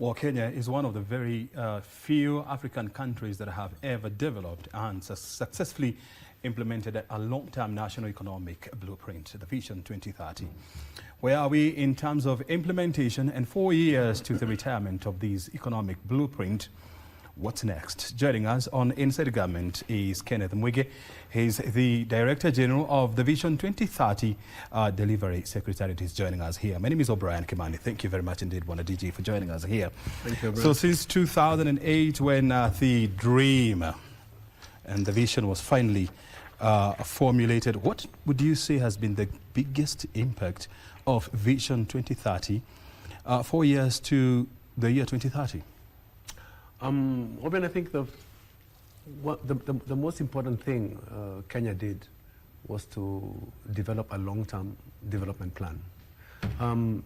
Well, Kenya is one of the very few African countries that have ever developed and successfully implemented a long-term national economic blueprint, the Vision 2030. Where are we in terms of implementation and 4 years to the retirement of this economic blueprint? What's next? Joining us on Inside Government is Kenneth Mwige. He's the Director General of the Vision 2030 Delivery Secretariat. He's joining us here. My name is O'Brien Kimani. Thank you very much indeed, Bwana DG, for joining us here. Thank you, O'Brien. So since 2008, when the dream and the vision was finally formulated, what would you say has been the biggest impact of Vision 2030 4 years to the year 2030? O'Brien, I think the most important thing Kenya did was to develop a long-term development plan.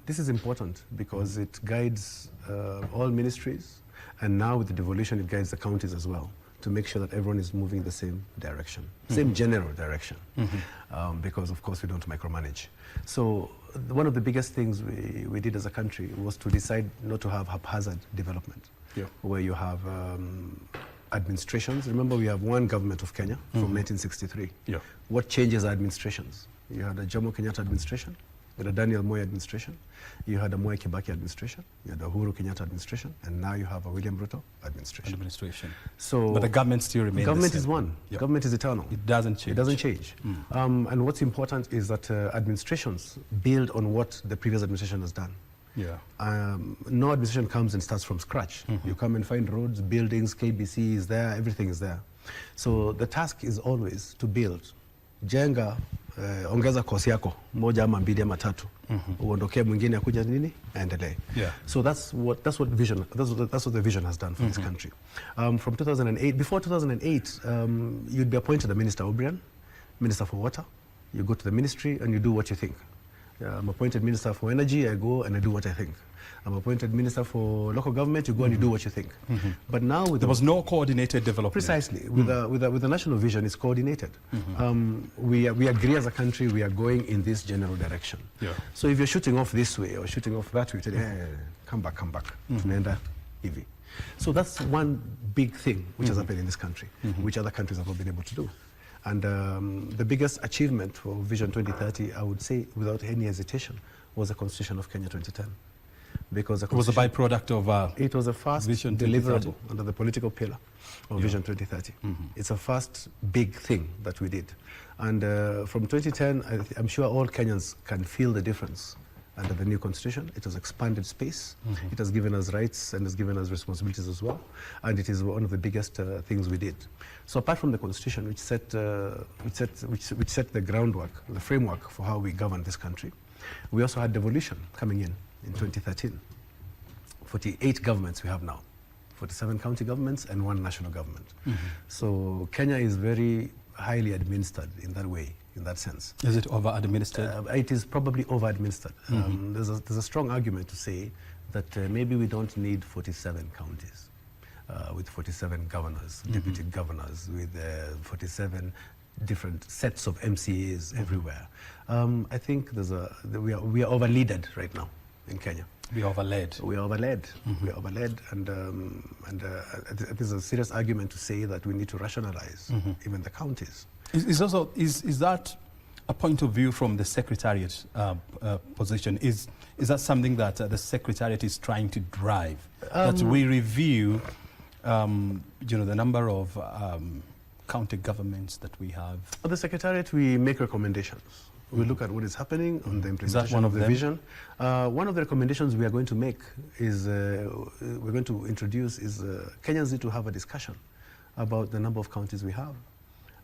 This is important because it guides all ministries, and now with the devolution it guides the counties as well, to make sure that everyone is moving the same direction, same general direction, because of course we don't micromanage. So one of the biggest things we did as a country was to decide not to have haphazard development. Yeah. Where you have administrations. Remember, we have one government of Kenya from 1963. Yeah. What changes are administrations? You had a Jomo Kenyatta administration, you had a Daniel Moi administration, you had a Mwai Kibaki administration, you had a Uhuru Kenyatta administration, and now you have a William Ruto administration. So, but the government still remains. Government is one. Yep. Government is eternal. It doesn't change. It doesn't change. And what's important is that administrations build on what the previous administration has done. Yeah. No administration comes and starts from scratch. You come and find roads, buildings, KBC is there, everything is there. So the task is always to build. Jenga, ongeza kosi yako, moja ama mbili ama tatu. Uondokee mwingine akuja nini, aendelee. Yeah. So that's what the vision has done for this country. From 2008, before 2008, you'd be appointed a minister, O'Brien, Minister for Water. You go to the ministry and you do what you think. I'm appointed Minister for Energy, I go and I do what I think. I'm appointed Minister for Local Government, you go and you do what you think. But now there was no coordinated development. Precisely. With the national vision, it's coordinated. We agree as a country, we are going in this general direction. Yeah. So if you're shooting off this way or shooting off that way, you say, come back. So that's one big thing which has happened in this country, which other countries have not been able to do. And the biggest achievement for Vision 2030, I would say, without any hesitation, was the Constitution of Kenya 2010. Because it was a byproduct of it was a first Vision deliverable under the political pillar of Vision 2030. It's a first big thing that we did. And from 2010, I'm sure all Kenyans can feel the difference under the new constitution. It has expanded space. It has given us rights and has given us responsibilities as well. And it is one of the biggest things we did. So apart from the constitution, which set the groundwork, the framework for how we govern this country, we also had devolution coming in 2013. 48 governments we have now, 47 county governments and one national government. So Kenya is very highly administered in that way. In that sense. Is it over-administered? It is probably over-administered. There's a strong argument to say that maybe we don't need 47 counties with 47 governors, deputy governors, with 47 different sets of MCAs everywhere. I think we are over-leaded right now in Kenya. We are overled. We are overled. We are overled, and there's a serious argument to say that we need to rationalize even the counties. Is that a point of view from the Secretariat position? Is that something that the Secretariat is trying to drive? That we review, the number of county governments that we have? At the Secretariat, we make recommendations. We look at what is happening on the implementation of the vision. One of the recommendations we are going to make is, we're going to introduce is Kenyans need to have a discussion about the number of counties we have.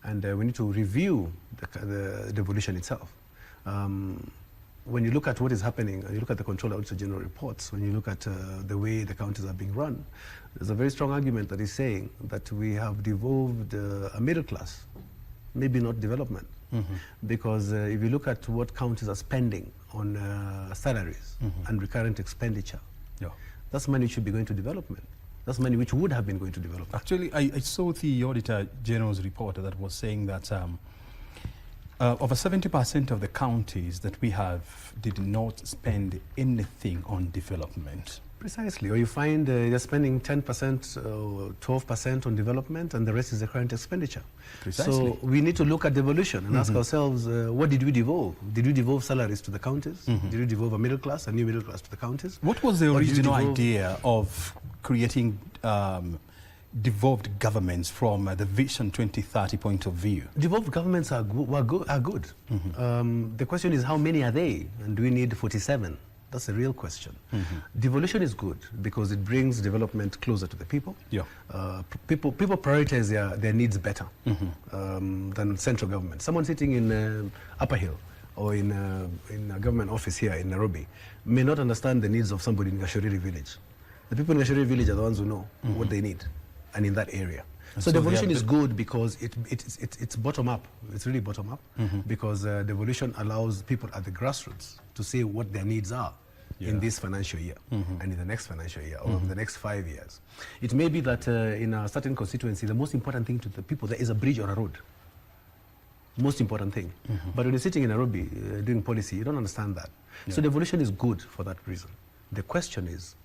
And we need to review the devolution itself. When you look at what is happening, and you look at the Controller Auditor General reports, when you look at the way the counties are being run, there's a very strong argument that is saying that we have devolved a middle class, maybe not development. Because if you look at what counties are spending on salaries and recurrent expenditure, that's money which should be going to development. That's money which would have been going to development. Actually, I saw the Auditor General's report that was saying that over 70% of the counties that we have did not spend anything on development. Precisely. Or you find they're spending 10% or 12% on development, and the rest is the current expenditure. Precisely. So we need to look at devolution and ask ourselves, what did we devolve? Did we devolve salaries to the counties? Did we devolve a middle class, a new middle class to the counties? What was the original idea of creating devolved governments from the Vision 2030 point of view? Devolved governments are good. The question is, how many are they? And do we need 47? That's a real question. Devolution is good because it brings development closer to the people. Yeah. People prioritize their needs better than central government. Someone sitting in Upper Hill or in a government office here in Nairobi may not understand the needs of somebody in Gashoriri village. The people in Gashoriri village are the ones who know what they need and in that area. So devolution is good because it's bottom up. It's really bottom up because devolution allows people at the grassroots to say what their needs are in this financial year and in the next financial year or in the next 5 years. It may be that in a certain constituency, the most important thing to the people there is a bridge or a road. Most important thing. But when you're sitting in Nairobi doing policy, you don't understand that. So devolution is good for that reason. The question is,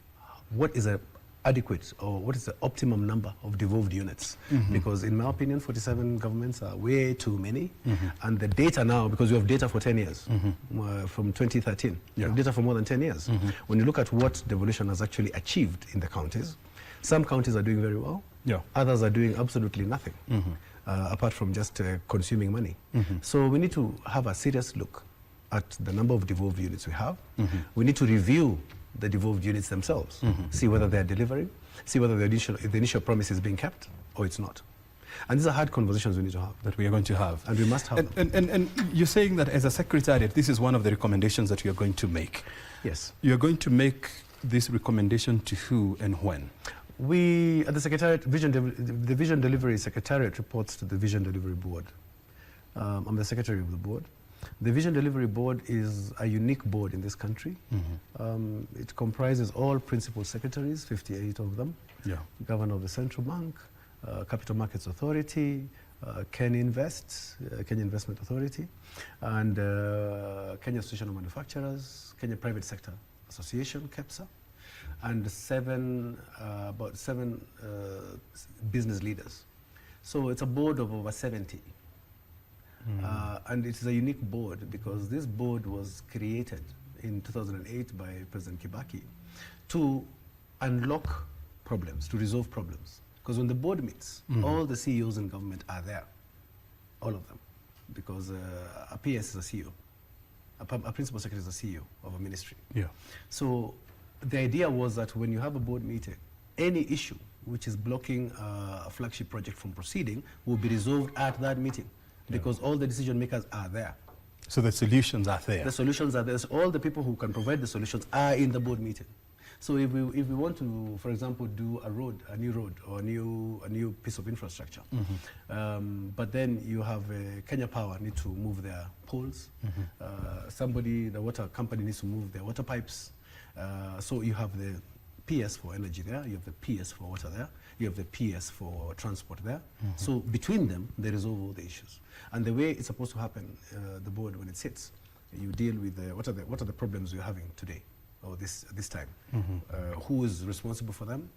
what is a adequate or what is the optimum number of devolved units? Because in my opinion, 47 governments are way too many. And the data now, because we have data for 10 years, from 2013, we have data for more than 10 years. When you look at what devolution has actually achieved in the counties, some counties are doing very well, others are doing absolutely nothing, apart from just consuming money. So we need to have a serious look at the number of devolved units we have. We need to review the devolved units themselves, see whether they're delivering, see whether the initial promise is being kept or it's not. And these are hard conversations we need to have. That we are going to have. And we must have them. And you're saying that as a secretariat, this is one of the recommendations that you're going to make. Yes. You're going to make this recommendation to who and when? We, at the Secretariat, the Vision Delivery Secretariat reports to the Vision Delivery Board. I'm the secretary of the board. The Vision Delivery Board is a unique board in this country. It comprises all principal secretaries, 58 of them, Governor of the Central Bank, Capital Markets Authority, Kenya Investment Authority, and Kenya Association of Manufacturers, Kenya Private Sector Association, KEPSA, and about seven business leaders. So it's a board of over 70. And it is a unique board because this board was created in 2008 by President Kibaki to unlock problems, to resolve problems. Because when the board meets, all the CEOs in government are there, all of them, because a PS is a CEO, a principal secretary is a CEO of a ministry. So the idea was that when you have a board meeting, any issue which is blocking a flagship project from proceeding will be resolved at that meeting. Because all the decision makers are there. So the solutions are there. The solutions are there. So all the people who can provide the solutions are in the board meeting. So if we want to, for example, do a new road or a new piece of infrastructure, but then you have Kenya Power need to move their poles. The water company needs to move their water pipes. So you have the PS for energy there, you have the PS for water there, you have the PS for transport there. So between them, they resolve all the issues. And the way it's supposed to happen, the board, when it sits, you deal with what are the problems you're having today or this time. Who is responsible for them?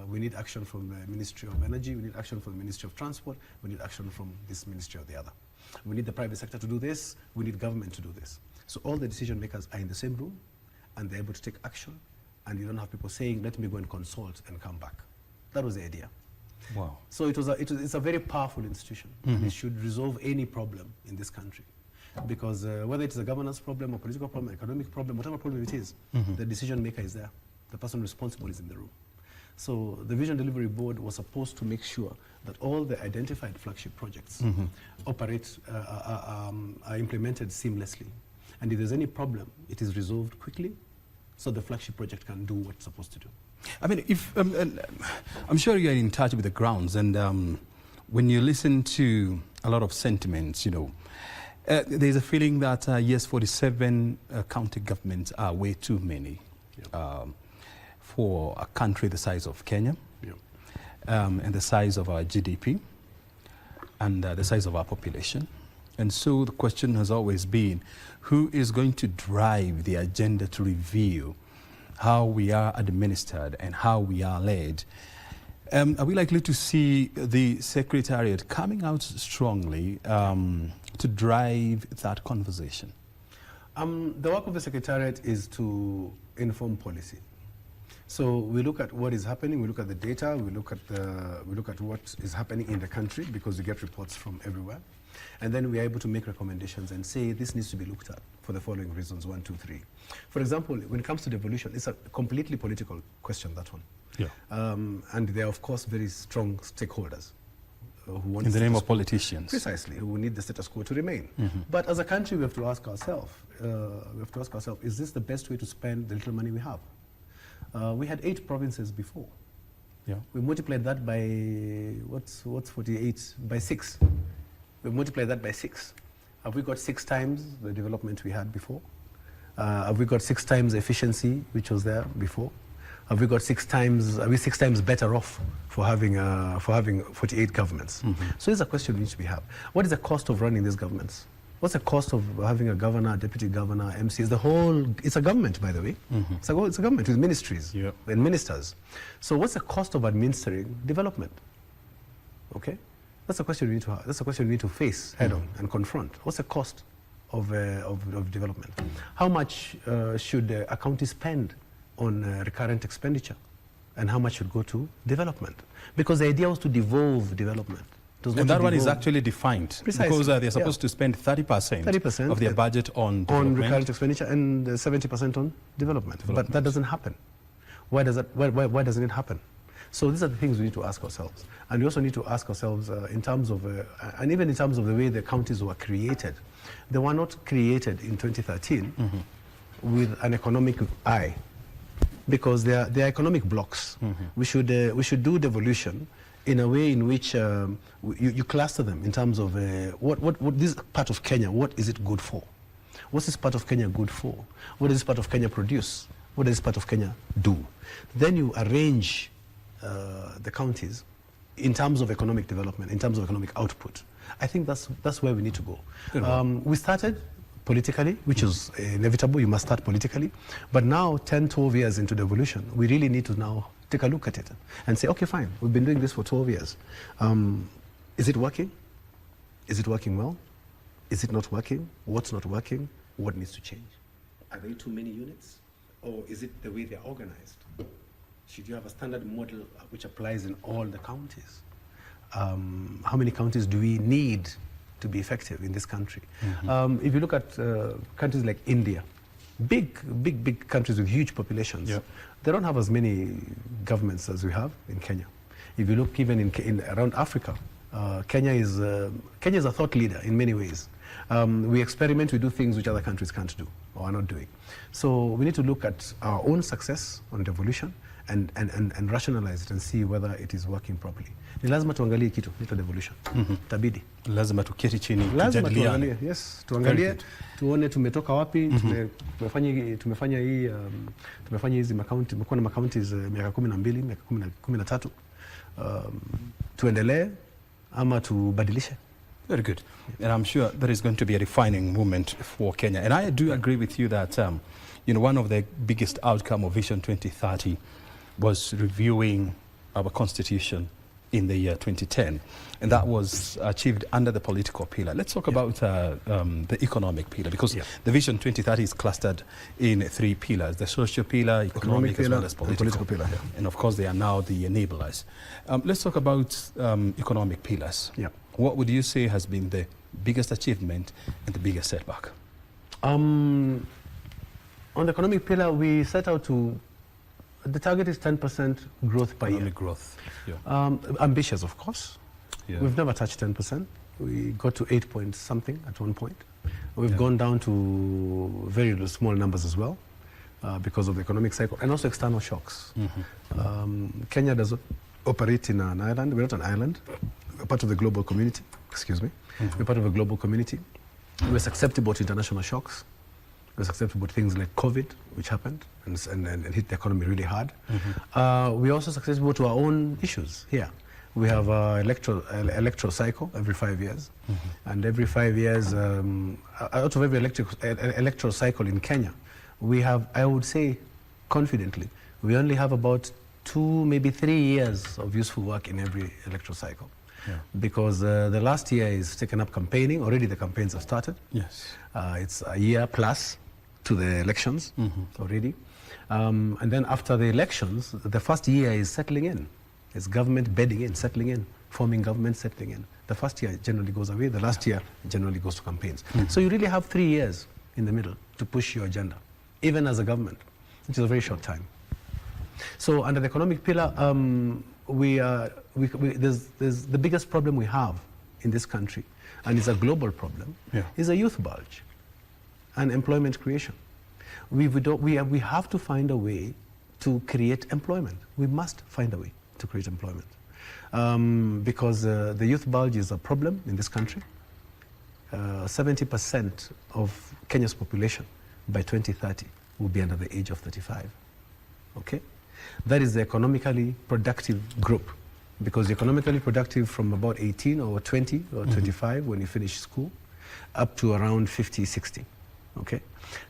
We need action from the Ministry of Energy, we need action from the Ministry of Transport, we need action from this ministry or the other. We need the private sector to do this, we need government to do this. So all the decision makers are in the same room and they're able to take action, and you don't have people saying, let me go and consult and come back. That was the idea. Wow. So it's a very powerful institution. And it should resolve any problem in this country. Because whether it's a governance problem, a political problem, economic problem, whatever problem it is, the decision maker is there. The person responsible is in the room. So the Vision Delivery Board was supposed to make sure that all the identified flagship projects operate, are implemented seamlessly. And if there's any problem, it is resolved quickly so the flagship project can do what it's supposed to do. I mean, if I'm sure you're in touch with the grounds, and when you listen to a lot of sentiments, there's a feeling that yes, 47 county governments are way too many for a country the size of Kenya, and the size of our GDP, and the size of our population. And so the question has always been, who is going to drive the agenda to review how we are administered and how we are led, are we likely to see the Secretariat coming out strongly to drive that conversation? The work of the Secretariat is to inform policy. So we look at what is happening, we look at the data, we look at what is happening in the country, because we get reports from everywhere. And then we are able to make recommendations and say this needs to be looked at for the following reasons, 1, 2, 3. For example, when it comes to devolution, it's a completely political question, that one. Yeah. And there are, of course, very strong stakeholders who want in the name of politicians. Precisely, who need the status quo to remain. But as a country, we have to ask ourselves, is this the best way to spend the little money we have? We had 8 provinces before. Yeah. We multiplied that by, what's 48? By 6. We multiplied that by 6. Have we got 6 times the development we had before? Have we got 6 times the efficiency which was there before? Have we got 6 times, are we 6 times better off for having 48 governments? So it's a question which we have. What is the cost of running these governments? What's the cost of having a governor, deputy governor, MCs? It's a government, by the way. It's a government with ministries and ministers. So what's the cost of administering development? Okay? That's a question we need to have. That's a question we need to face head on and confront. What's the cost of development? How much should a county spend on recurrent expenditure? And how much should go to development? Because the idea was to devolve development. And that one is actually defined. Precisely. Because they're supposed to spend 30% of their budget on development. On recurrent expenditure and 70% on development. But that doesn't happen. Why doesn't it happen? So these are the things we need to ask ourselves. And we also need to ask ourselves in terms of, and even in terms of the way the counties were created. They were not created in 2013 with an economic eye, because they are economic blocks. We should do devolution in a way in which you cluster them in terms of what this part of Kenya, what is it good for? What's this part of Kenya good for? What does this part of Kenya produce? What does this part of Kenya do? Then you arrange the counties in terms of economic development, in terms of economic output. I think that's where we need to go. We started politically, which is inevitable. You must start politically. But now, 10, 12 years into devolution, we really need to now take a look at it and say, okay, fine, we've been doing this for 12 years. Is it working? Is it working well? Is it not working? What's not working? What needs to change? Are there too many units? Or is it the way they're organized? Should you have a standard model which applies in all the counties? How many counties do we need to be effective in this country? If you look at countries like India, big countries with huge populations, they don't have as many governments as we have in Kenya. If you look even around Africa, Kenya is a thought leader in many ways. We experiment, we do things which other countries can't do or are not doing. So we need to look at our own success on devolution and rationalize it and see whether it is working properly. Ni lazima tuangalie kitu inaitwa devolution. Tabidi. Lazima tuketi chini lazima tujadiliane. Tuangalie, yes, tuangalie tuone tumetoka wapi. Tumefanya hizi makaunti, tumekuwa na makaunti miaka 12, miaka 13. Tuendelee ama tubadilishe. Very good. And I'm sure there is going to be a refining moment for Kenya. And I do agree with you that one of the biggest outcome of Vision 2030 was reviewing our constitution in the year 2010. And that was achieved under the political pillar. Let's talk about the economic pillar, because the Vision 2030 is clustered in 3 pillars: the social pillar, economic pillar, as well as political pillar. And of course, they are now the enablers. Let's talk about economic pillars. What would you say has been the biggest achievement and the biggest setback? On the economic pillar, we set out to, the target is 10% growth per year. Economic growth. Ambitious, of course. We've never touched 10%. We got to 8 point something at one point. We've gone down to very small numbers as well because of the economic cycle and also external shocks. Kenya does operate in an island. We're not an island. We're part of the global community. Excuse me. We're part of a global community. We're susceptible to international shocks. We're susceptible to things like COVID, which happened and hit the economy really hard. We're also susceptible to our own issues here. We have an electoral cycle every 5 years. And every 5 years, out of every electoral cycle in Kenya, we have, I would say, confidently, we only have about 2, maybe 3 years of useful work in every electoral cycle. Yeah. Because the last year is taken up campaigning. Already the campaigns have started. Yes. It's a year plus to the elections already. And then after the elections, the first year is settling in. It's government bedding in, settling in, forming government, settling in. The first year generally goes away. The last year generally goes to campaigns. So you really have 3 years in the middle to push your agenda, even as a government, which is a very short time. So under the economic pillar, there's the biggest problem we have in this country, and it's a global problem, is a youth bulge and employment creation. We have to find a way to create employment. We must find a way to create employment. Because the youth bulge is a problem in this country. 70% of Kenya's population by 2030 will be under the age of 35. Okay? That is the economically productive group, because economically productive from about 18 or 20 or 25 when you finish school up to around 50, 60. Okay?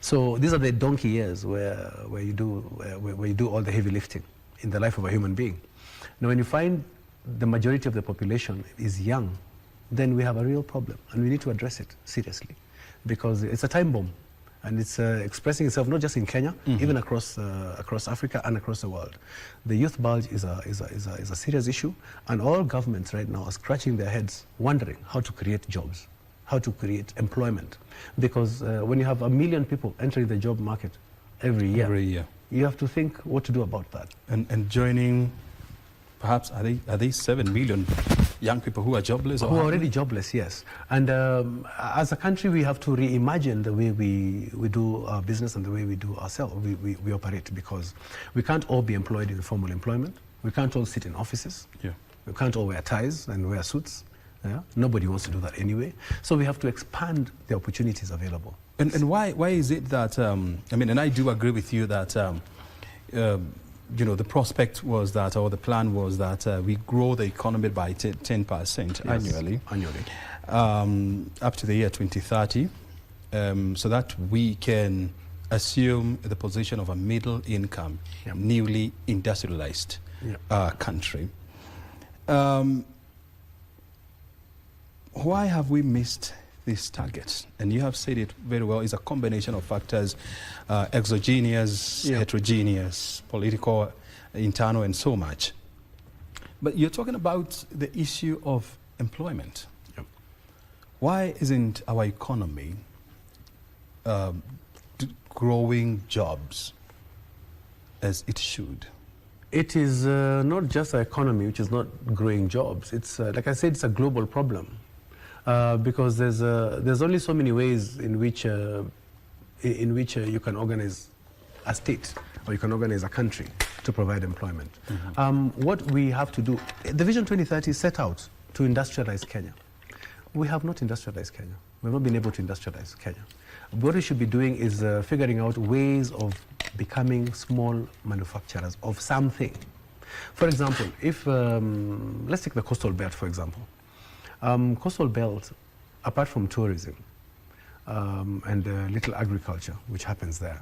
So these are the donkey years where you do all the heavy lifting in the life of a human being. Now when you find the majority of the population is young, then we have a real problem, and we need to address it seriously, because it's a time bomb, and it's expressing itself not just in Kenya, even across Africa and across the world. The youth bulge is a serious issue, and all governments right now are scratching their heads, wondering how to create jobs, how to create employment, because when you have 1 million people entering the job market every year, you have to think what to do about that. And joining, perhaps, are they 7 million young people who are jobless? Who are already jobless, yes. And as a country, we have to reimagine the way we do our business and the way we do ourselves, we operate, because we can't all be employed in formal employment. We can't all sit in offices. Yeah. We can't all wear ties and wear suits. Yeah? Nobody wants to do that anyway. So we have to expand the opportunities available. And why is it that, I mean, and I do agree with you that, you know, the prospect was that, or the plan was that we grow the economy by 10% annually. Up to the year 2030, so that we can assume the position of a middle income, newly industrialized country. Why have we missed this target? And you have said it very well, it's a combination of factors, exogenous, heterogeneous, political, internal, and so much. But you're talking about the issue of employment. Why isn't our economy growing jobs as it should? It is not just our economy which is not growing jobs. It's like I said, it's a global problem. Because there's only so many ways in which you can organize a state, or you can organize a country to provide employment. What we have to do, the Vision 2030 set out to industrialize Kenya. We have not industrialized Kenya. We have not been able to industrialize Kenya. What we should be doing is figuring out ways of becoming small manufacturers of something. For example, if let's take the coastal belt, for example. Coastal belt, apart from tourism and little agriculture, which happens there,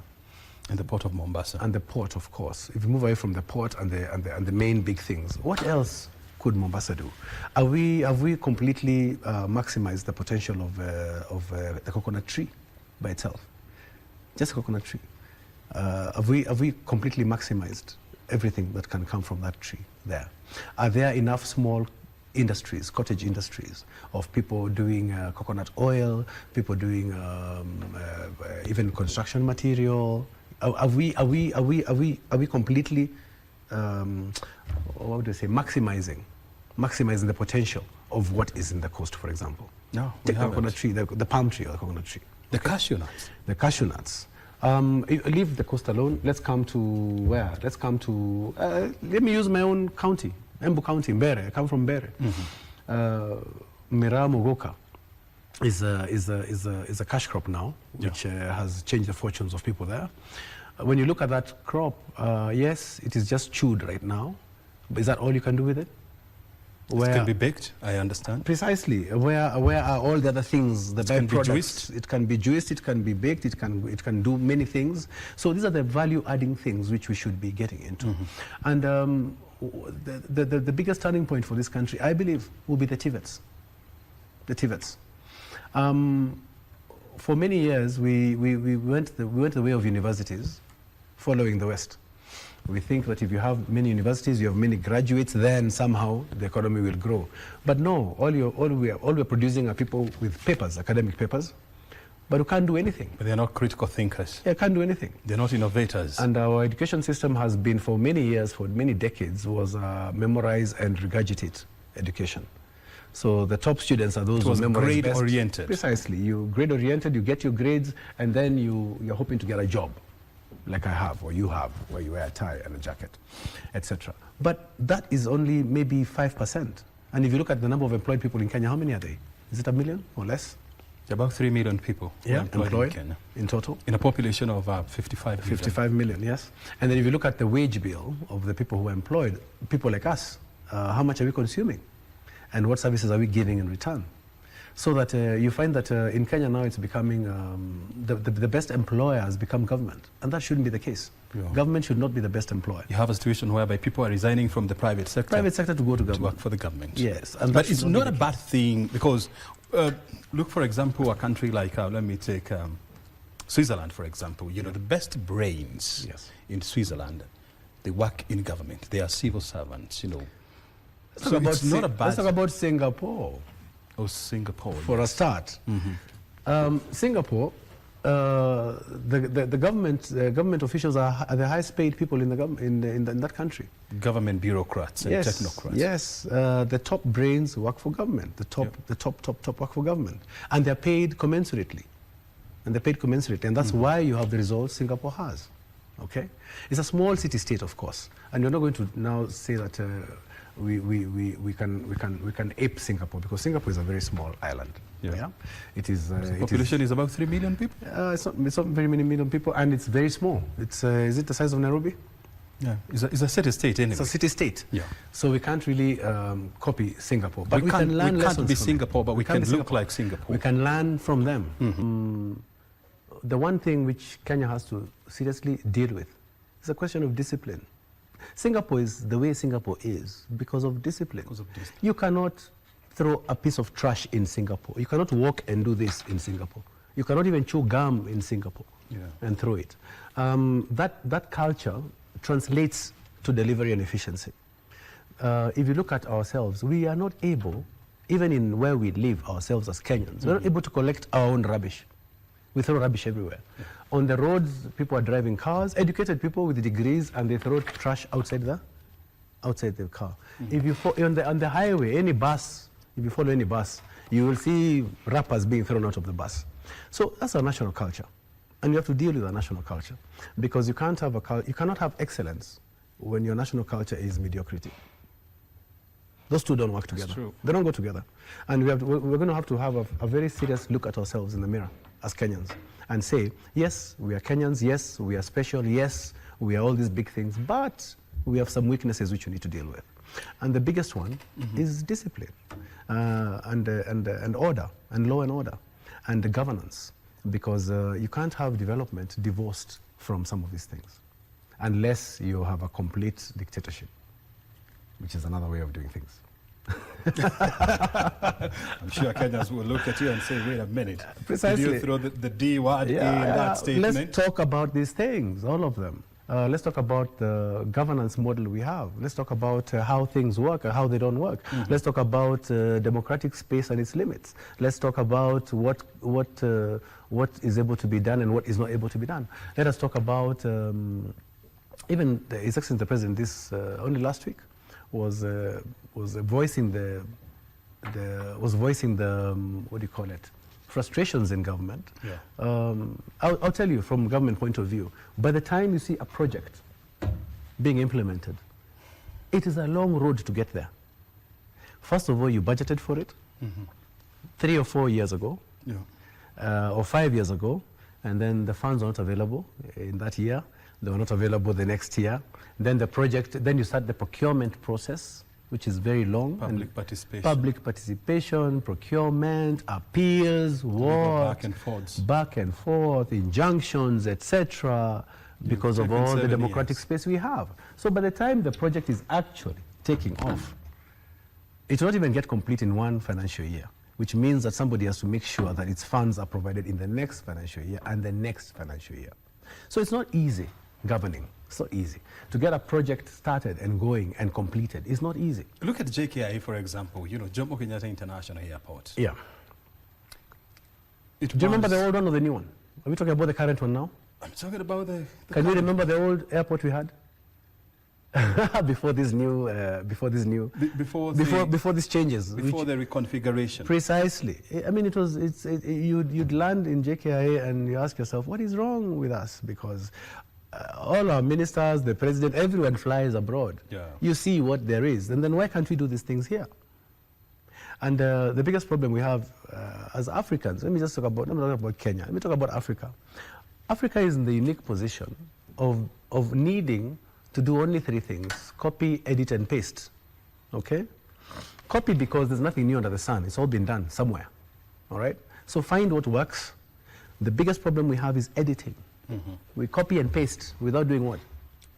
and the port of Mombasa, and the port, of course. If you move away from the port and the main big things, what else could Mombasa do? Have we completely maximized the potential of the coconut tree by itself? Just a coconut tree. Have we completely maximized everything that can come from that tree there? Are there enough small industries, cottage industries, of people doing coconut oil, people doing even construction material? Are we completely, what would I say, maximizing the potential of what is in the coast, for example? No, take the coconut tree, the palm tree or the coconut tree. The cashew nuts. The cashew nuts. Leave the coast alone. Let's come to where? Let's come to, let me use my own county. Embu County, Mbere. I come from Mbere. Miraa Muguka is a cash crop now, which has changed the fortunes of people there. When you look at that crop, yes, it is just chewed right now. But is that all you can do with it? Where it can be baked, I understand. Precisely. Where are all the other things, the byproducts? It can be juiced. It can be baked, it can do many things. So these are the value-adding things which we should be getting into. And the biggest turning point for this country, I believe, will be the TVETs. The TVETs. For many years, we went the way of universities, following the West. We think that if you have many universities, you have many graduates, then somehow the economy will grow. But no, all we're producing are people with papers, academic papers, but who can't do anything. But they're not critical thinkers. They can't do anything. They're not innovators. And our education system has been, for many years, for many decades, was memorize and regurgitate education. So the top students are those who memorize best. Grade-oriented. Precisely. You grade-oriented, you get your grades, and then you're hoping to get a job, like I have, or you have, where you wear a tie and a jacket, etc. But that is only maybe 5%. And if you look at the number of employed people in Kenya, how many are they? Is it 1 million or less? About 3 million people employed in Kenya. In total? In a population of 55 million. 55 million, yes. And then if you look at the wage bill of the people who are employed, people like us, how much are we consuming? And what services are we giving in return? So that you find that in Kenya now it's becoming, the best employer has become government. And that shouldn't be the case. Yeah. Government should not be the best employer. You have a situation whereby people are resigning from the private sector. Private sector to go to government. To work for the government. Yes. And but it's not a bad thing because, look, for example, a country like, let me take Switzerland, for example. You know, the best brains in Switzerland, they work in government. They are civil servants, you know. So it's not a bad... Let's talk about Singapore. Oh, Singapore. For a start. Singapore, the government officials are the highest paid people in that country. Government bureaucrats and technocrats. Yes, the top brains work for government. The top work for government, and they're paid commensurately. And that's why you have the results Singapore has. Okay, it's a small city-state, of course, and you're not going to now say that. We can ape Singapore, because Singapore is a very small island. Yeah, it is. The population is about 3 million people. It's not very many million people, and it's very small. It's is it the size of Nairobi? Yeah, it's a city-state anyway. It's a city-state. Yeah. So we can't really copy Singapore, but we can learn lessons. We can't be Singapore, but we can look like Singapore. We can learn from them. The one thing which Kenya has to seriously deal with is a question of discipline. Singapore is the way Singapore is because of discipline. You cannot throw a piece of trash in Singapore. You cannot walk and do this in Singapore. You cannot even chew gum in Singapore and throw it. That culture translates to delivery and efficiency. If you look at ourselves, we are not able, even in where we live ourselves as Kenyans, we're not able to collect our own rubbish. We throw rubbish everywhere. On the roads, people are driving cars, educated people with degrees, and they throw trash outside the car. If you on the highway, any bus, if you follow any bus, you will see wrappers being thrown out of the bus. So that's our national culture, and you have to deal with our national culture, because you cannot have excellence when your national culture is mediocrity. Those two don't work together. That's true. They don't go together, and we're going to have a very serious look at ourselves in the mirror as Kenyans, and say, yes, we are Kenyans, yes, we are special, yes, we are all these big things, but we have some weaknesses which we need to deal with. And the biggest one is discipline, and order, and law and order, and the governance, because you can't have development divorced from some of these things, unless you have a complete dictatorship, which is another way of doing things. I'm sure Kenyans will look at you and say, wait a minute. Precisely. Did you throw the D word in that statement? Let's talk about these things, all of them. Let's talk about the governance model we have. Let's talk about how things work and how they don't work. Let's talk about democratic space and its limits. Let's talk about what is able to be done and what is not able to be done. Let us talk about even His Excellency the President this only last week was voicing the what do you call it, frustrations in government. I'll tell you from government point of view, by the time you see a project being implemented, it is a long road to get there. First of all, you budgeted for it 3 or 4 years ago, or 5 years ago, and then the funds are not available in that year. They were not available the next year. Then the project, then you start the procurement process. which is very long. Public participation. Public participation, procurement, appeals, back and forth, injunctions, etc., because of all the democratic space we have. So by the time the project is actually taking off, it will not even get complete in one financial year, which means that somebody has to make sure that its funds are provided in the next financial year and the next financial year. So it's not easy governing. It's not easy. To get a project started and going and completed is not easy. Look at JKIA, for example, you know, Jomo Kenyatta International Airport. Yeah. Do you remember the old one or the new one? Are we talking about the current one now? I'm talking about the Can you remember the old airport we had? before these changes. Before the reconfiguration. Precisely. I mean, you'd land in JKIA and you ask yourself, what is wrong with us? Because all our ministers, the president, everyone flies abroad. Yeah. You see what there is. And then why can't we do these things here? And the biggest problem we have as Africans, let me just talk about, I'm not talking about Kenya, let me talk about Africa. Africa is in the unique position of needing to do only three things: copy, edit, and paste. Okay? Copy because there's nothing new under the sun. It's all been done somewhere. All right? So find what works. The biggest problem we have is editing. Mm-hmm. We copy and paste without doing what?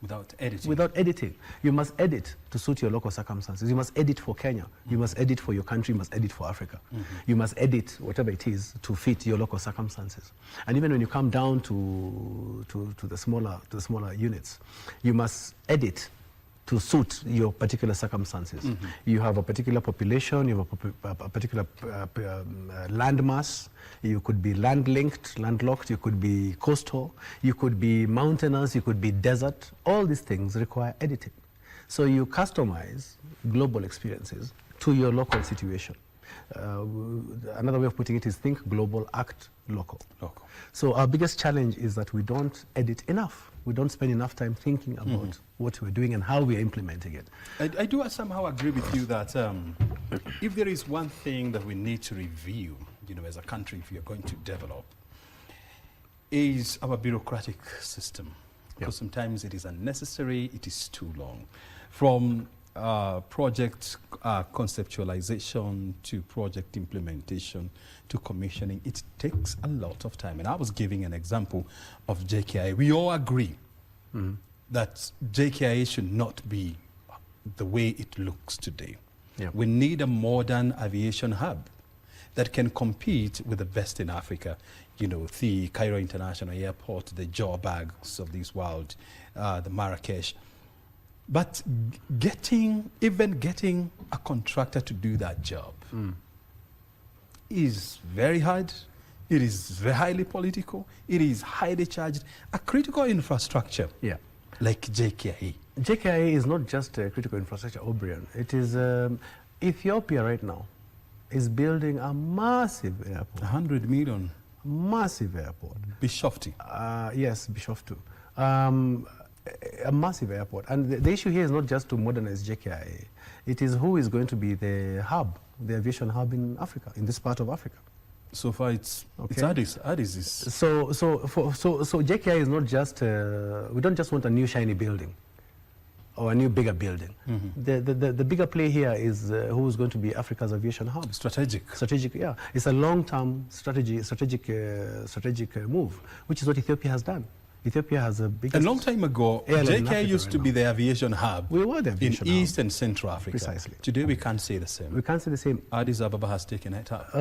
Without editing. Without editing. You must edit to suit your local circumstances. You must edit for Kenya. Mm-hmm. You must edit for your country. You must edit for Africa. Mm-hmm. You must edit whatever it is to fit your local circumstances. And even when you come down to the smaller units, you must edit to suit your particular circumstances. Mm-hmm. You have a particular population, you have a particular land mass. You could be land-linked, landlocked, you could be coastal, you could be mountainous, you could be desert. All these things require editing. So you customize global experiences to your local situation. Another way of putting it is think global, act local. So our biggest challenge is that we don't edit enough. We don't spend enough time thinking about what we're doing and how we're implementing it. I do somehow agree with you that if there is one thing that we need to review, you know, as a country, if we are going to develop, is our bureaucratic system. Because sometimes it is unnecessary, it is too long. From project conceptualization to project implementation to commissioning, it takes a lot of time. And I was giving an example of JKIA. We all agree that JKIA should not be the way it looks today. We need a modern aviation hub that can compete with the best in Africa. You know, the Cairo International Airport, the Joburgs of this world, the Marrakesh. But even getting a contractor to do that job is very hard. It is very highly political. It is highly charged. A critical infrastructure like JKIA. JKIA is not just a critical infrastructure, O'Brien. It is Ethiopia right now is building a massive airport. 100 million. Massive airport. Bishoftu. Yes, Bishoftu. A massive airport. And the issue here is not just to modernize JKIA. It is who is going to be the hub, the aviation hub in Africa, in this part of Africa. So far, it's Addis. Addis is... So JKIA is not just... we don't just want a new shiny building or a new bigger building. The bigger play here is who is going to be Africa's aviation hub. Strategic, yeah. It's a long-term strategic move, which is what Ethiopia has done. Ethiopia has a big... A long time ago, JKIA used to be the aviation hub. We were the aviation in East and Central Africa. Precisely. Today we can't say the same. We can't say the same. Addis Ababa has taken it up.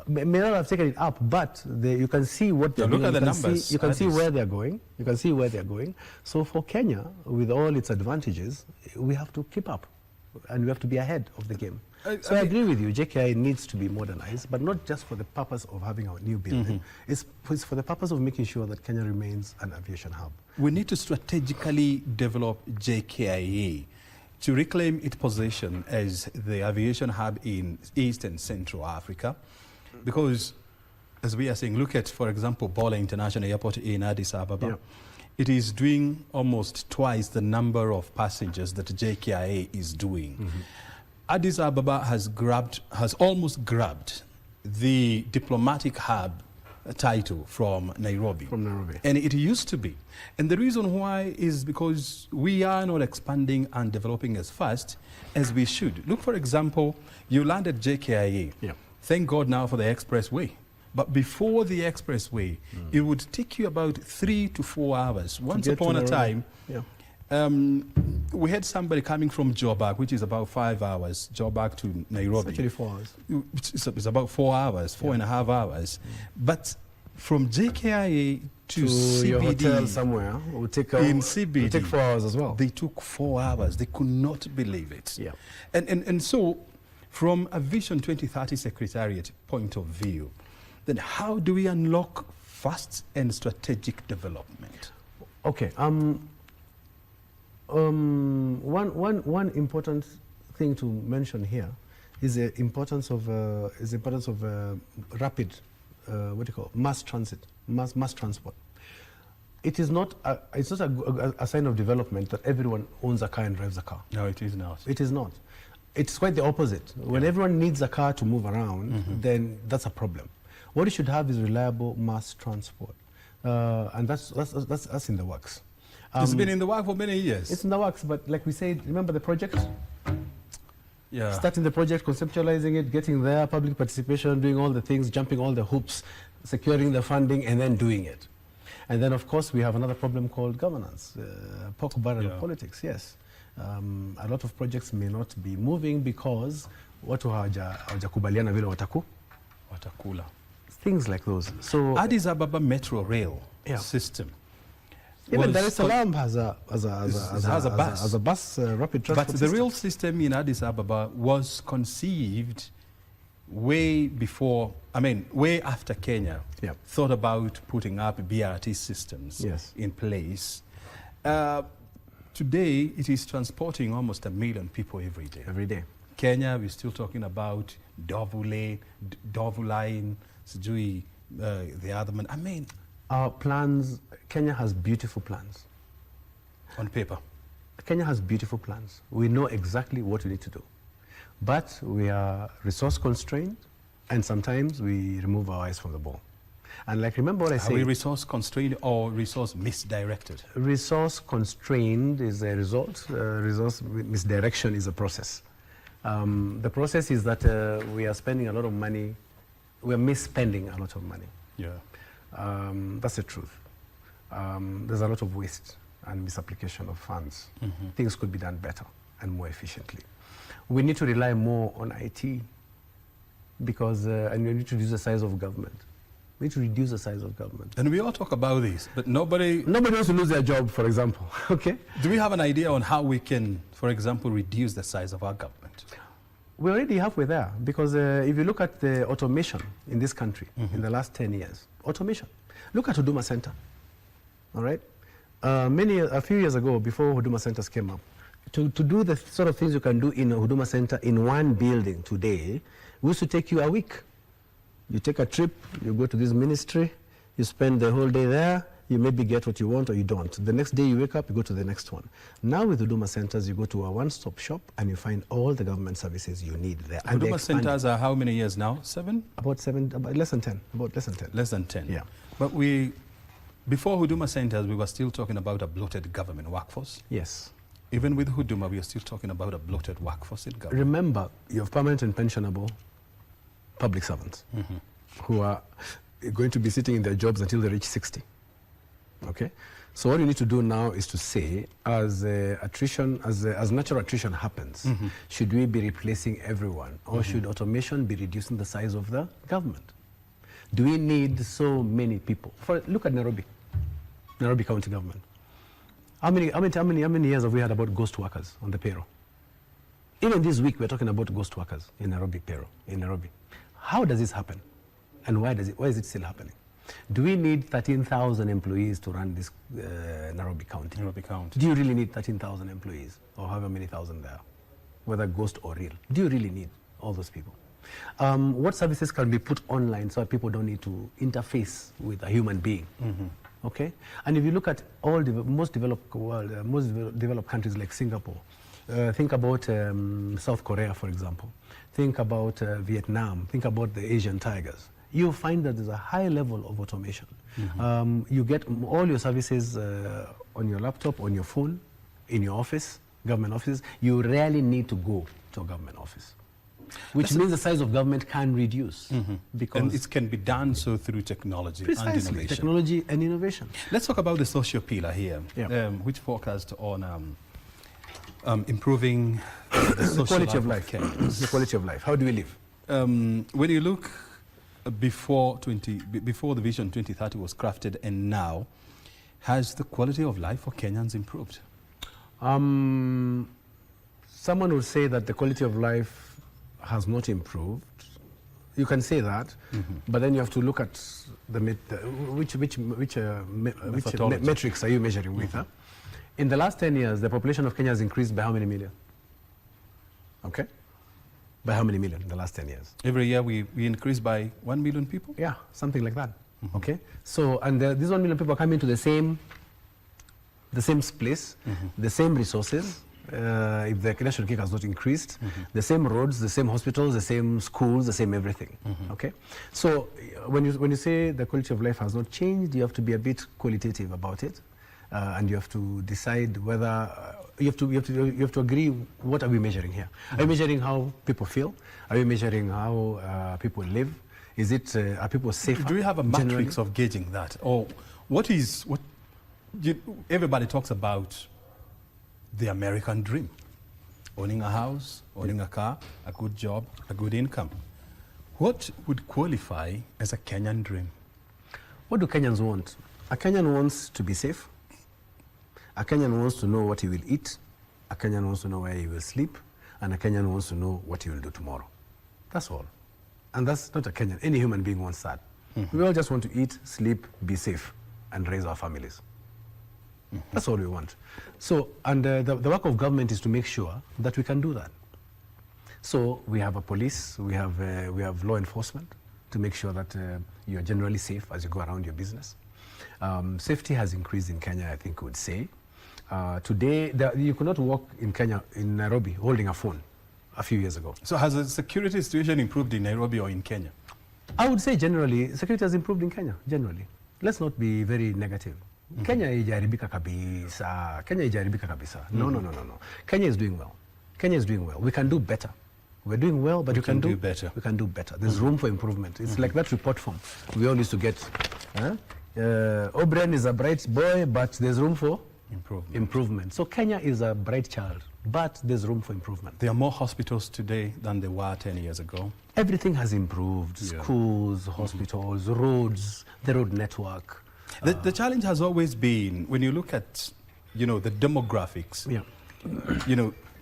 May not have taken it up, but you can see what they're doing. Look at the numbers. You can see where they're going. You can see where they're going. So for Kenya, with all its advantages, we have to keep up. And we have to be ahead of the game. So I agree with you, JKIA needs to be modernized, but not just for the purpose of having a new building. It's for the purpose of making sure that Kenya remains an aviation hub. We need to strategically develop JKIA to reclaim its position as the aviation hub in East and Central Africa. Because, as we are saying, look at, for example, Bola International Airport in Addis Ababa. It is doing almost twice the number of passengers that JKIA is doing. Addis Ababa has almost grabbed the diplomatic hub title from Nairobi. From Nairobi. And it used to be. And the reason why is because we are not expanding and developing as fast as we should. Look, for example, you landed JKIA. Yeah. Thank God now for the expressway. But before the expressway, it would take you about 3 to 4 hours. Once upon a time, we had somebody coming from Joburg, which is about 5 hours, Joburg to Nairobi. It's actually 4 hours. It's about 4 hours, 4.5 hours. But from JKIA to CBD, your hotel somewhere, will take in CBD, will take 4 hours as well. They took 4 hours. They could not believe it. Yeah. And so, from a Vision 2030 Secretariat point of view, then how do we unlock fast and strategic development? Okay. One important thing to mention here is the importance of rapid, mass transit, mass transport. It is not it's not a sign of development that everyone owns a car and drives a car. No, it is not. It is not. It's quite the opposite. When everyone needs a car to move around, then that's a problem. What you should have is reliable mass transport, and that's in the works. It's been in the work for many years. It's in the works, but like we said, remember the project? Yeah. Starting the project, conceptualizing it, getting there, public participation, doing all the things, jumping all the hoops, securing the funding, and then doing it. And then, of course, we have another problem called governance, pork barrel politics, yes. A lot of projects may not be moving because watu hawajakubaliana vile watakula. Things like those. So Addis Ababa Metro Rail system. Even Dar es Salaam has a bus, rapid transport But the rail system in Addis Ababa was conceived way before, way after Kenya thought about putting up BRT systems in place. Today, it is transporting almost 1 million people every day. Every day. Kenya, we're still talking about Devolution, the other one. Our plans, Kenya has beautiful plans. On paper. Kenya has beautiful plans. We know exactly what we need to do. But we are resource constrained, and sometimes we remove our eyes from the ball. And like, remember what I said. Are we resource constrained or resource misdirected? Resource constrained is a result. Resource misdirection is a process. The process is that we are spending a lot of money. We are misspending a lot of money. Yeah. That's the truth. There's a lot of waste and misapplication of funds. Things could be done better and more efficiently. We need to rely more on IT because, and we need to reduce the size of government. We need to reduce the size of government. And we all talk about this, but nobody wants to lose their job, for example. Okay. Do we have an idea on how we can, for example, reduce the size of our government? We're already halfway there because if you look at the automation in this country in the last 10 years, automation. Look at Huduma Center. All right. A few years ago, before Huduma Centers came up, to do the sort of things you can do in a Huduma Center in one building today, it used to take you a week. You take a trip, you go to this ministry, you spend the whole day there, you maybe get what you want or you don't. The next day you wake up, you go to the next one. Now with Huduma Centers, you go to a one-stop shop and you find all the government services you need there. Huduma Centers are how many years now? 7? About less than 10. About less than 10. Less than 10. Yeah. But before Huduma Centers, we were still talking about a bloated government workforce. Yes. Even with Huduma, we are still talking about a bloated workforce in government. Remember, you have permanent and pensionable public servants who are going to be sitting in their jobs until they reach 60. Okay? So what you need to do now is to say, as natural attrition happens, should we be replacing everyone or should automation be reducing the size of the government? Do we need so many people? Look at Nairobi County government. How many years have we had about ghost workers on the payroll? Even this week, we're talking about ghost workers in Nairobi payroll, in Nairobi. How does this happen? And why is it still happening? Do we need 13,000 employees to run this Nairobi County? Nairobi County. Do you really need 13,000 employees or however many thousand there, whether ghost or real? Do you really need all those people? What services can be put online so that people don't need to interface with a human being? Okay? And if you look at all most developed countries like Singapore, think about South Korea, for example. Think about Vietnam. Think about the Asian tigers. you find that there's a high level of automation. You get all your services on your laptop, on your phone, in your office, government offices. You rarely need to go to a government office, which means the size of government can reduce. Because and it can be done so through technology and innovation. Technology and innovation. Let's talk about the social pillar here, which focused on improving the quality of life. The quality of life. How do we live? When you look before the Vision 2030 was crafted and now, has the quality of life for Kenyans improved? Someone would say that the quality of life has not improved. You can say that, but then you have to look at which metrics are you measuring with? Huh? In the last 10 years, the population of Kenya has increased by how many million? Okay? By how many million in the last 10 years? Every year we increase by 1 million people? Yeah, something like that. Okay? So, and these 1 million people are coming to the same place, the same resources. If the national cake has not increased, the same roads, the same hospitals, the same schools, the same everything. Okay? So, when you say the quality of life has not changed, you have to be a bit qualitative about it. And you have to decide whether you have to agree, what are we measuring here? Are we measuring how people feel? Are we measuring how people live? Is it are people safe? Do we have a matrix of gauging that, or everybody talks about the American dream: owning a house, owning a car, a good job, a good income. What would qualify as a Kenyan dream? What do Kenyans want? A Kenyan wants to be safe. A Kenyan wants to know what he will eat. A Kenyan wants to know where he will sleep. And a Kenyan wants to know what he will do tomorrow. That's all. And that's not a Kenyan. Any human being wants that. We all just want to eat, sleep, be safe, and raise our families. That's all we want. So, and the work of government is to make sure that we can do that. So we have a police, we have law enforcement to make sure that you are generally safe as you go around your business. Safety has increased in Kenya, I think we would say. Today, you could not walk in Kenya, in Nairobi, holding a phone a few years ago. So has the security situation improved in Nairobi or in Kenya? I would say generally, security has improved in Kenya, generally. Let's not be very negative. Kenya haijaribika kabisa. Kenya haijaribika kabisa. No. Kenya is doing well. Kenya is doing well. We can do better. We're doing well, but we can do better. We can do better. There's room for improvement. It's like that report form we all used to get. O'Brien is a bright boy, but there's room for improvement. So Kenya is a bright child, but there's room for improvement. There are more hospitals today than there were 10 years ago. Everything has improved. Schools, hospitals, roads, the road network. The challenge has always been, when you look at, the demographics,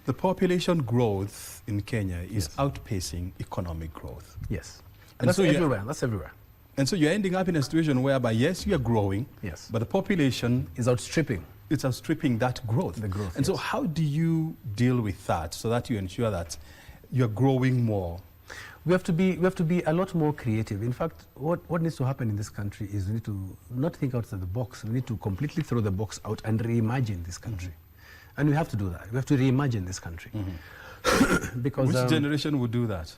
the population growth in Kenya is outpacing economic growth. Yes. And that's everywhere. That's everywhere. And so you're ending up in a situation whereby, yes, you're growing, but the population is outstripping. It's outstripping that growth. The growth. And so how do you deal with that so that you ensure that you're growing more? We have to be a lot more creative. In fact, what needs to happen in this country is we need to not think outside the box. We need to completely throw the box out and reimagine this country. And we have to do that. We have to reimagine this country. Because which generation would do that?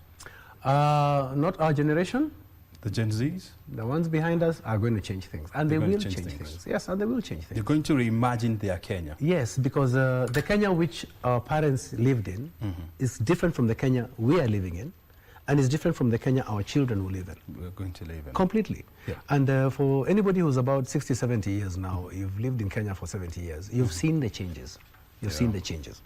Not our generation. The Gen Zs? The ones behind us are going to change things. And they will change things. Yes, and they will change things. They're going to reimagine their Kenya. Yes, because the Kenya which our parents lived in is different from the Kenya we are living in, and is different from the Kenya our children will live in. We're going to live in. Completely. Yeah. And for anybody who's about 60, 70 years now, you've lived in Kenya for 70 years, you've seen the changes. You've seen the changes.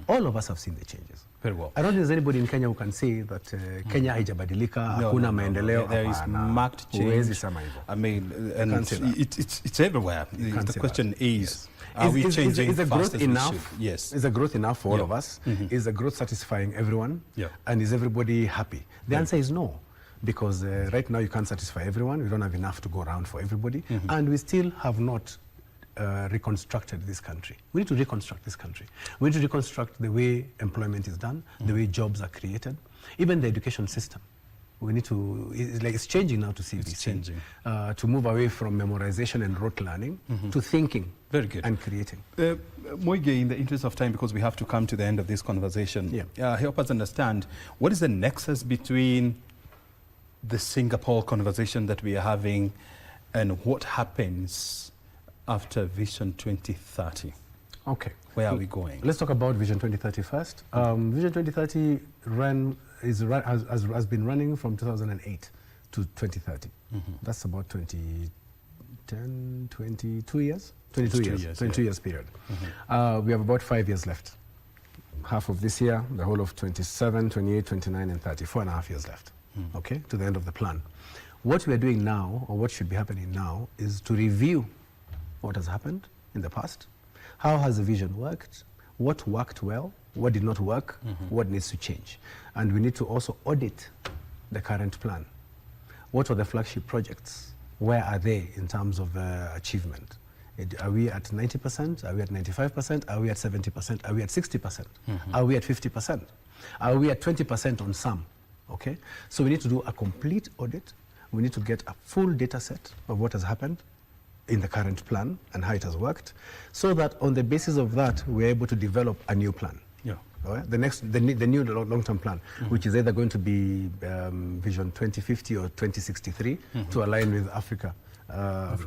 All of us have seen the changes. Very well. I don't think there's anybody in Kenya who can say that Kenya haijabadilika, hakuna maendeleo. There is marked change. I mean, and it's everywhere. The question is, are we changing is the growth enough? Yes. Is the growth enough for all of us? Is the growth satisfying everyone? And is everybody happy? The answer is no. Because right now you can't satisfy everyone. We don't have enough to go around for everybody. And we still have not reconstructed this country. We need to reconstruct this country. We need to reconstruct the way employment is done, the way jobs are created, even the education system. We need to, it's changing now to CBC. It's changing. To move away from memorization and rote learning to thinking. Very good. And creating. Moige, in the interest of time, because we have to come to the end of this conversation, help us understand, what is the nexus between the Singapore conversation that we are having and what happens after Vision 2030. Okay. Where are we going? Let's talk about Vision 2030 first. Vision 2030 has been running from 2008 to 2030. That's about 22 years? 22 years period. We have about 5 years left. Half of this year, the whole of 27, 28, 29, and 30. 4.5 years left, okay, to the end of the plan. What we are doing now, or what should be happening now, is to review what has happened in the past. How has the vision worked? What worked well? What did not work? What needs to change? And we need to also audit the current plan. What are the flagship projects? Where are they in terms of achievement? Are we at 90%? Are we at 95%? Are we at 70%? Are we at 60%? Are we at 50%? Are we at 20% on some? Okay? So we need to do a complete audit. We need to get a full data set of what has happened in the current plan and how it has worked, so that on the basis of that, we're able to develop a new plan. Yeah. All right? The new long-term plan, which is either going to be Vision 2050 or 2063 to align with African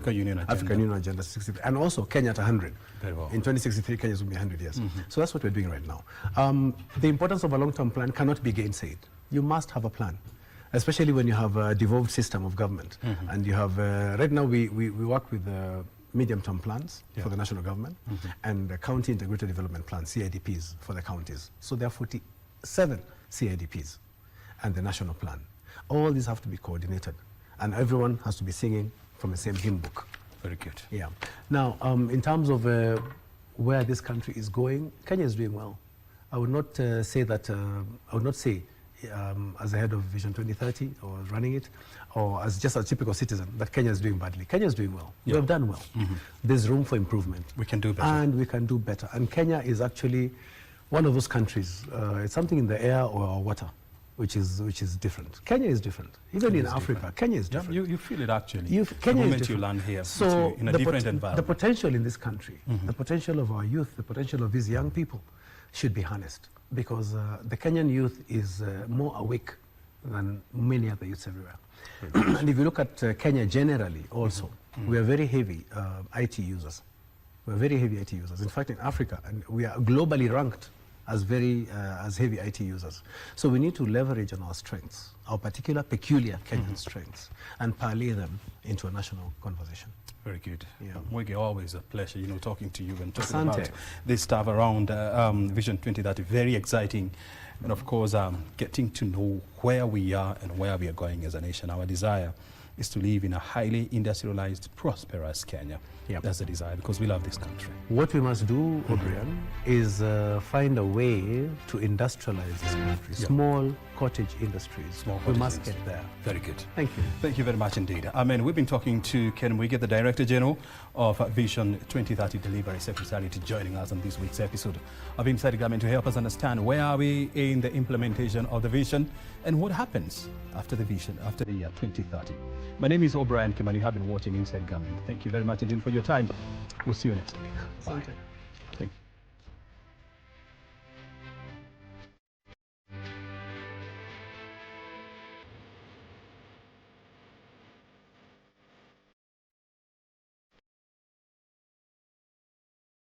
Union Agenda 63, and also Kenya at 100. Very well. In 2063, Kenya will be 100 years. So that's what we're doing right now. The importance of a long-term plan cannot be gainsaid. You must have a plan, especially when you have a devolved system of government. And you have, right now we work with medium-term plans for the national government and the county integrated development plans, CIDPs, for the counties. So there are 47 CIDPs and the national plan. All these have to be coordinated, and everyone has to be singing from the same hymn book. Very good. Yeah. Now, in terms of where this country is going, Kenya is doing well. I would not say that, I would not say as the head of Vision 2030 or running it, or as just a typical citizen, that Kenya is doing badly. Kenya is doing well. We have done well. There's room for improvement. We can do better. And we can do better. And Kenya is actually one of those countries, it's something in the air or water, which is different. Kenya is different. Even in Africa, Kenya is different. You feel it actually. Kenya the moment is you land here, so in a different environment. The potential in this country, the potential of our youth, the potential of these young people should be harnessed, because the Kenyan youth is more awake than many other youths everywhere. And if you look at Kenya generally also, we are very heavy IT users. We're very heavy IT users. In fact, in Africa, and we are globally ranked as as heavy IT users. So we need to leverage on our strengths, our peculiar Kenyan strengths, and parlay them into a national conversation. Very good. Yeah. Mwege, always a pleasure, talking to you and talking Asante. about this stuff around Vision 2030. Very exciting. And of course, getting to know where we are and where we are going as a nation. Our desire is to live in a highly industrialized, prosperous Kenya. Yep. That's the desire, because we love this country. What we must do, O'Brien, is find a way to industrialize this country. Small cottage industries. We must get there. Very good. Thank you. Thank you very much indeed. We've been talking to Ken Mwige, the Director General of Vision 2030 Delivery Secretariat, joining us on this week's episode of Inside Government to help us understand where are we in the implementation of the vision and what happens after the vision, after the year 2030. My name is O'Brien Kimani. You have been watching Inside Government. Thank you very much indeed for your time. We'll see you next week. Bye.